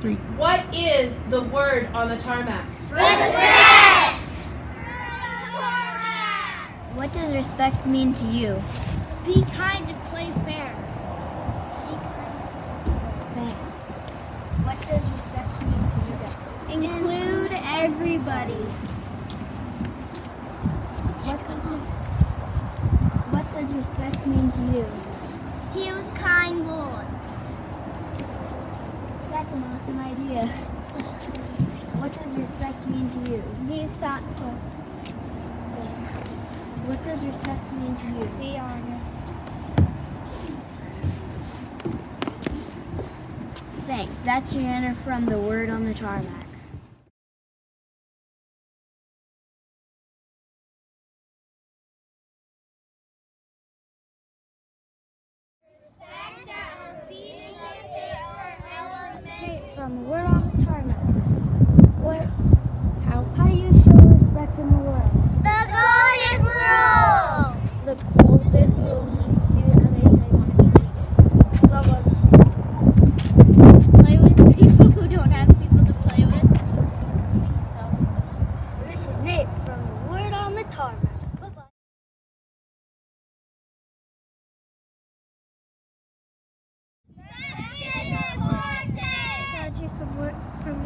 3. What is the word on the tarmac? Respect! What does respect mean to you? Be kind and play fair. Thanks. What does respect mean to you guys? Include everybody. What does respect mean to you? Use kind words. That's an awesome idea. What does respect mean to you? Be thoughtful. What does respect mean to you? Be honest. Thanks. That's your answer from the word on the tarmac. From the word on the tarmac. How do you show respect in the world? The golden rule. The golden rule means do others how you want to be treated. Love others. Play with people who don't have people to play with. Be selfless. This is Nate from the word on the tarmac. Bye-bye. Audrey from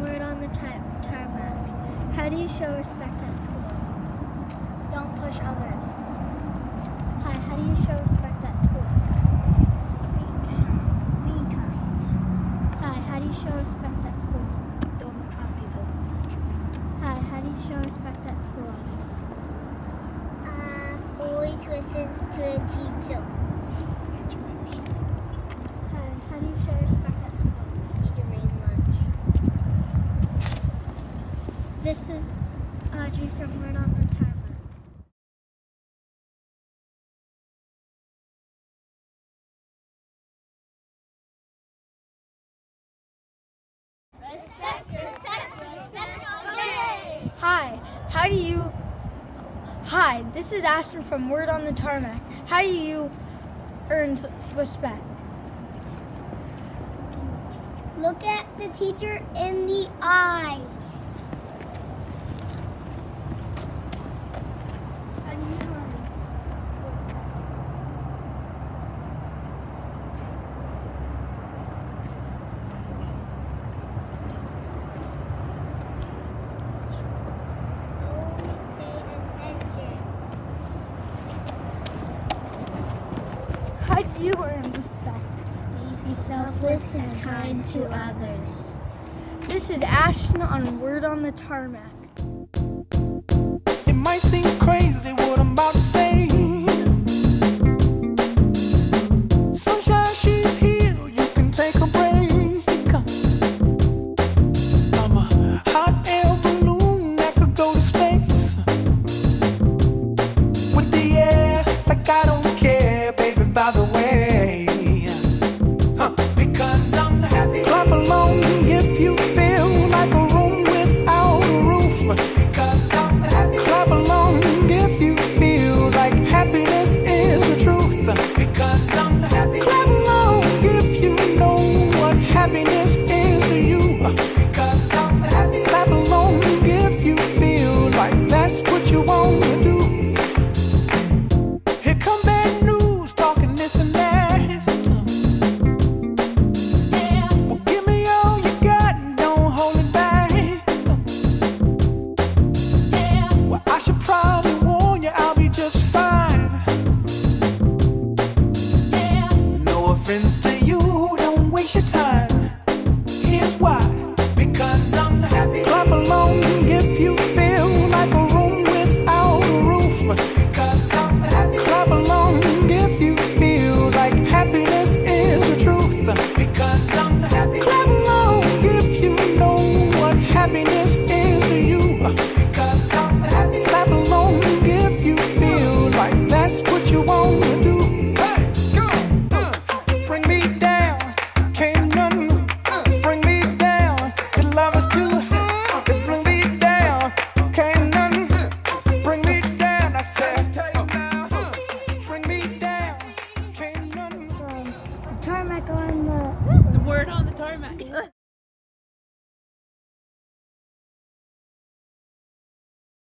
Word on the Tarmac. How do you show respect at school? Don't push others. Hi, how do you show respect at school? Be kind. Hi, how do you show respect at school? Don't look on people. Hi, how do you show respect at school? Always listens to the teacher. Hi, how do you show respect at school? Eat your main lunch. This is Audrey from Word on the Tarmac. Hi, this is Ashton from Word on the Tarmac. How do you earn respect? Look at the teacher in the eye. Always pay attention. How do you earn respect? Be selfless and kind to others. This is Ashton on Word on the Tarmac. It might seem crazy what I'm about to say.